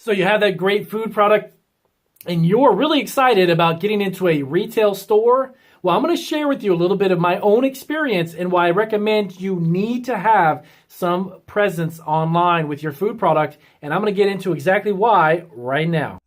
So you have that great food product and you're really excited about getting into a retail store. Well, I'm going to share with you a little bit of my own experience and why I recommend you need to have some presence online with your food product. And I'm going to get into exactly why right now.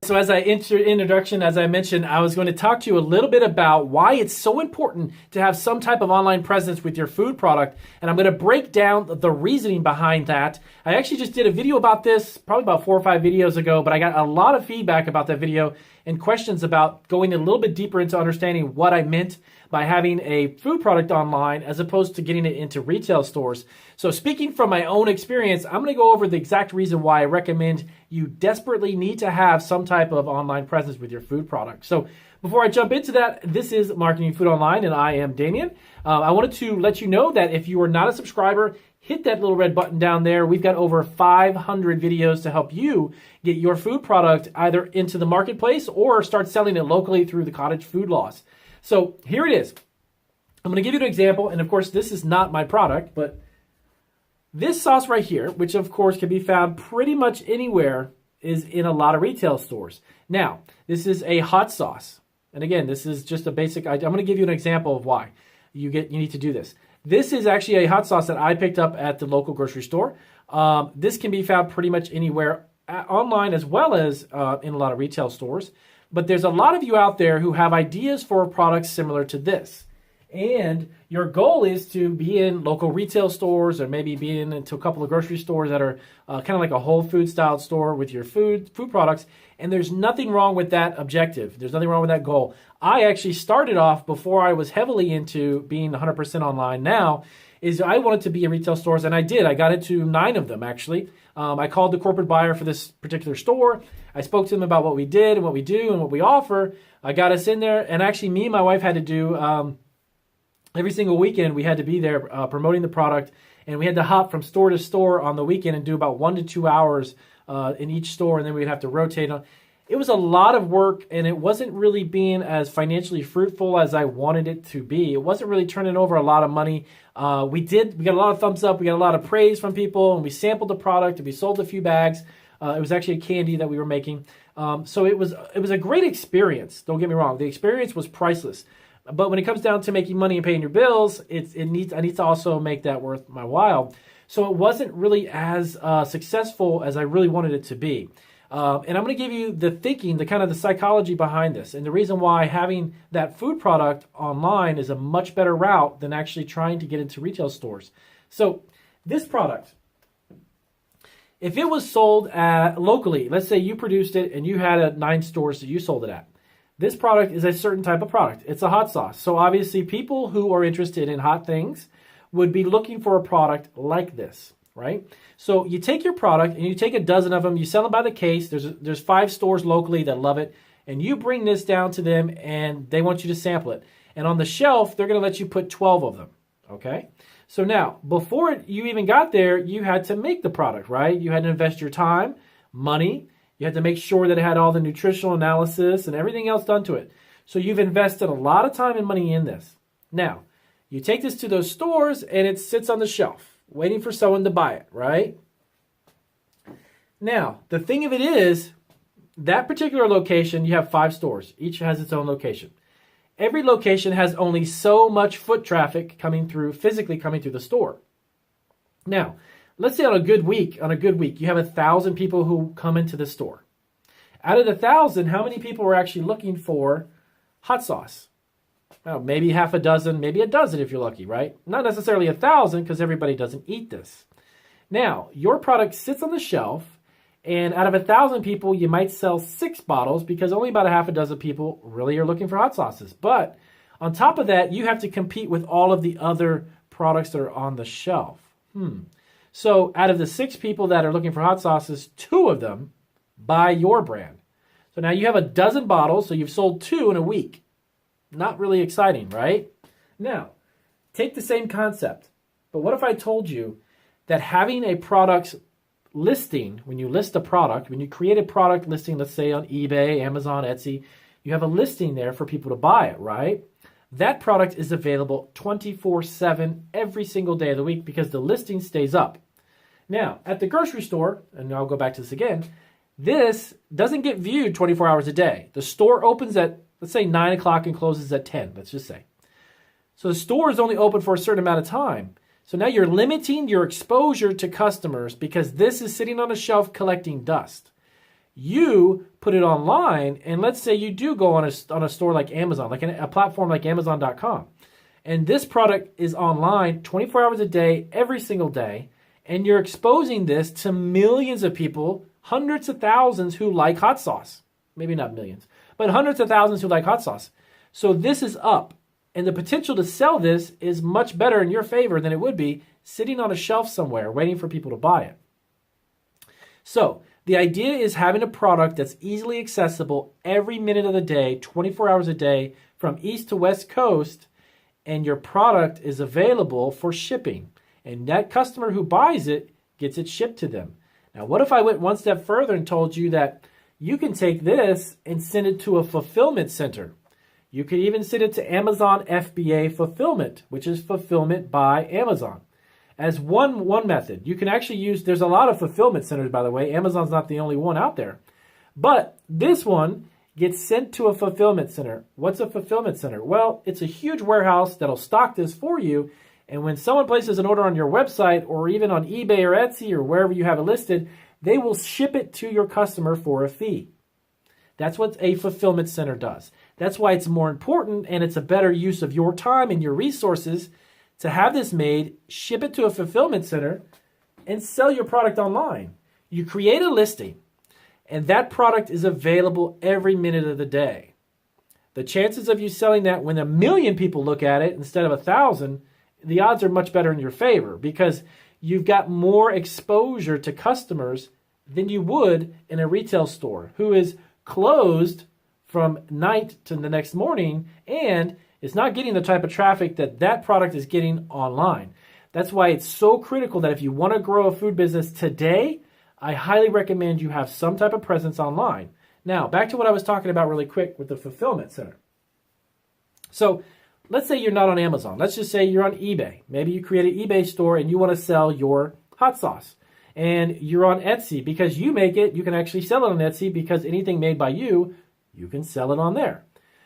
So as I introduction, as I mentioned, I was going to talk to you a little bit about why it's so important to have some type of online presence with your food product. And I'm going to break down the reasoning behind that. I actually just did a video about this probably about 4 or 5 videos ago, but I got a lot of feedback about that video and questions about going a little bit deeper into understanding what I meant by having a food product online as opposed to getting it into retail stores. So speaking from my own experience, I'm going to go over the exact reason why I recommend you desperately need to have some type of online presence with your food product. So before I jump into that, this is Marketing Food Online and I am Damien. I wanted to let you know that if you are not a subscriber, hit that little red button down there. We've got over 500 videos to help you get your food product either into the marketplace or start selling it locally through the cottage food laws. So here it is. I'm going to give you an example. And of course, this is not my product, but this sauce right here, which of course can be found pretty much anywhere, is in a lot of retail stores. Now, this is a hot sauce. And again, this is just a basic, I'm going to give you an example of why you need to do this. This is actually a hot sauce that I picked up at the local grocery store. This can be found pretty much anywhere online as well as in a lot of retail stores. But there's a lot of you out there who have ideas for products similar to this. And your goal is to be in local retail stores or maybe be into a couple of grocery stores that are kind of like a Whole Food style store with your food products. And there's nothing wrong with that objective. There's nothing wrong with that goal. I actually started off before I was heavily into being 100% online now is I wanted to be in retail stores, and I did. I got into 9 of them, actually. I called the corporate buyer for this particular store. I spoke to them about what we did and what we do and what we offer. I got us in there, and actually me and my wife had to do, every single weekend, we had to be there promoting the product, and we had to hop from store to store on the weekend and do about 1 to 2 hours in each store, and then we'd have to rotate on. It was a lot of work, and it wasn't really being as financially fruitful as I wanted it to be. It wasn't really turning over a lot of money. We got a lot of thumbs up. We got a lot of praise from people, and we sampled the product, and we sold a few bags. It was actually a candy that we were making. So it was a great experience. Don't get me wrong. The experience was priceless. But when it comes down to making money and paying your bills, I need to also make that worth my while. So it wasn't really as successful as I really wanted it to be. And I'm going to give you the thinking, the kind of the psychology behind this, and the reason why having that food product online is a much better route than actually trying to get into retail stores. So this product, if it was sold locally, let's say you produced it and you had 9 stores that you sold it at. This product is a certain type of product. It's a hot sauce. So obviously people who are interested in hot things would be looking for a product like this, right? So you take your product and you take a dozen of them, you sell them by the case. There's 5 stores locally that love it, and you bring this down to them and they want you to sample it. And on the shelf, they're going to let you put 12 of them, okay? So now, before you even got there, you had to make the product, right? You had to invest your time, money. You had to make sure that it had all the nutritional analysis and everything else done to it. So you've invested a lot of time and money in this. Now, you take this to those stores and it sits on the shelf, waiting for someone to buy it, right? Now, the thing of it is, that particular location, you have 5 stores. Each has its own location. Every location has only so much foot traffic physically coming through the store. Now, let's say on a good week, you have 1,000 people who come into the store. Out of the 1,000, how many people are actually looking for hot sauce? Well, maybe half a dozen, maybe a dozen if you're lucky, right? Not necessarily 1,000 because everybody doesn't eat this. Now, your product sits on the shelf, and out of 1,000 people, you might sell 6 bottles because only about a half a dozen people really are looking for hot sauces. But on top of that, you have to compete with all of the other products that are on the shelf. So out of the 6 people that are looking for hot sauces, 2 of them buy your brand. So now you have a dozen bottles, so you've sold 2 in a week. Not really exciting, right? Now, take the same concept, but what if I told you that having a product listing, when you list a product, when you create a product listing, let's say on eBay, Amazon, Etsy, you have a listing there for people to buy it, right? That product is available 24/7 every single day of the week because the listing stays up. Now, at the grocery store, and I'll go back to this again, this doesn't get viewed 24 hours a day. The store opens at, let's say, 9 o'clock and closes at 10, let's just say. So the store is only open for a certain amount of time. So now you're limiting your exposure to customers because this is sitting on a shelf collecting dust. You put it online, and let's say you do go on a store like Amazon, like a platform like Amazon.com. And this product is online 24 hours a day, every single day, and you're exposing this to millions of people, hundreds of thousands who like hot sauce. Maybe not millions, but hundreds of thousands who like hot sauce. So this is up, and the potential to sell this is much better in your favor than it would be sitting on a shelf somewhere waiting for people to buy it. So the idea is having a product that's easily accessible every minute of the day, 24 hours a day, from east to west coast, and your product is available for shipping. And that customer who buys it gets it shipped to them. Now, what if I went one step further and told you that you can take this and send it to a fulfillment center? You could even send it to Amazon FBA Fulfillment, which is Fulfillment by Amazon. As one method, you can actually use, there's a lot of fulfillment centers, by the way. Amazon's not the only one out there. But this one gets sent to a fulfillment center. What's a fulfillment center? Well, it's a huge warehouse that'll stock this for you. And when someone places an order on your website or even on eBay or Etsy or wherever you have it listed, they will ship it to your customer for a fee. That's what a fulfillment center does. That's why it's more important, and it's a better use of your time and your resources to have this made, ship it to a fulfillment center, and sell your product online. You create a listing, and that product is available every minute of the day. The chances of you selling that when 1 million people look at it instead of 1,000, the odds are much better in your favor because you've got more exposure to customers than you would in a retail store who is closed from night to the next morning and is not getting the type of traffic that that product is getting online. That's why it's so critical that if you want to grow a food business today, I highly recommend you have some type of presence online. Now, back to what I was talking about really quick with the fulfillment center. So let's say you're not on Amazon. Let's just say you're on eBay. Maybe you create an eBay store and you want to sell your hot sauce. And you're on Etsy because you make it. You can actually sell it on Etsy because anything made by you, you can sell it on there.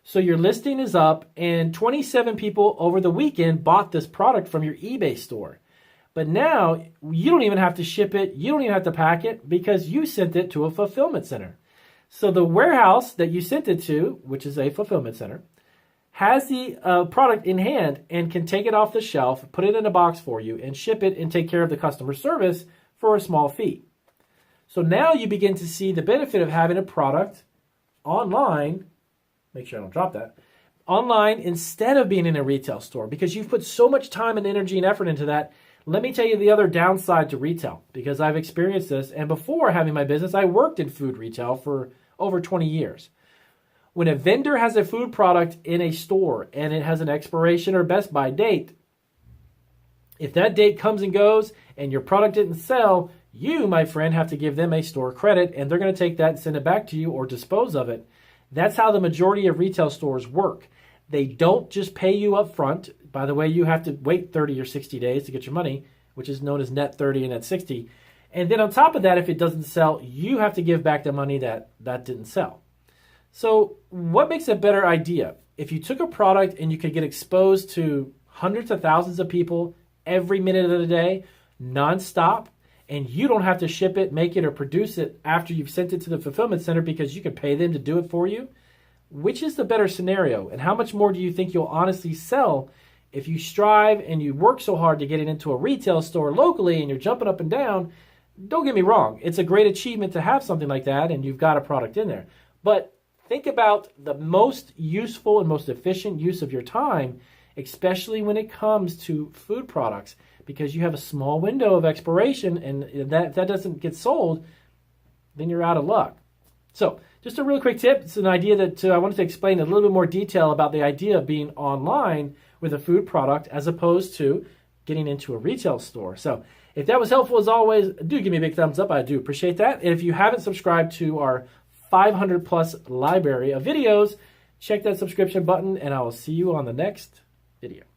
So your listing is up and 27 people over the weekend bought this product from your eBay store. But now you don't even have to ship it. You don't even have to pack it because you sent it to a fulfillment center. So the warehouse that you sent it to, which is a fulfillment center, has the product in hand and can take it off the shelf, put it in a box for you, and ship it and take care of the customer service for a small fee. So now you begin to see the benefit of having a product online, make sure I don't drop that, online instead of being in a retail store because you've put so much time and energy and effort into that. Let me tell you the other downside to retail because I've experienced this. And before having my business, I worked in food retail for over 20 years. When a vendor has a food product in a store and it has an expiration or best by date, if that date comes and goes and your product didn't sell, you, my friend, have to give them a store credit and they're going to take that and send it back to you or dispose of it. That's how the majority of retail stores work. They don't just pay you up front. By the way, you have to wait 30 or 60 days to get your money, which is known as net 30 and net 60. And then on top of that, if it doesn't sell, you have to give back the money that didn't sell. So what makes a better idea? If you took a product and you could get exposed to hundreds of thousands of people every minute of the day, nonstop, and you don't have to ship it, make it, or produce it after you've sent it to the fulfillment center because you can pay them to do it for you, which is the better scenario? And how much more do you think you'll honestly sell if you strive and you work so hard to get it into a retail store locally and you're jumping up and down? Don't get me wrong. It's a great achievement to have something like that and you've got a product in there. But think about the most useful and most efficient use of your time, especially when it comes to food products, because you have a small window of expiration and if that doesn't get sold, then you're out of luck. So just a really quick tip. It's an idea that I wanted to explain in a little bit more detail about the idea of being online with a food product as opposed to getting into a retail store. So if that was helpful, as always, do give me a big thumbs up. I do appreciate that. And if you haven't subscribed to our 500 plus library of videos, check that subscription button, and I will see you on the next video.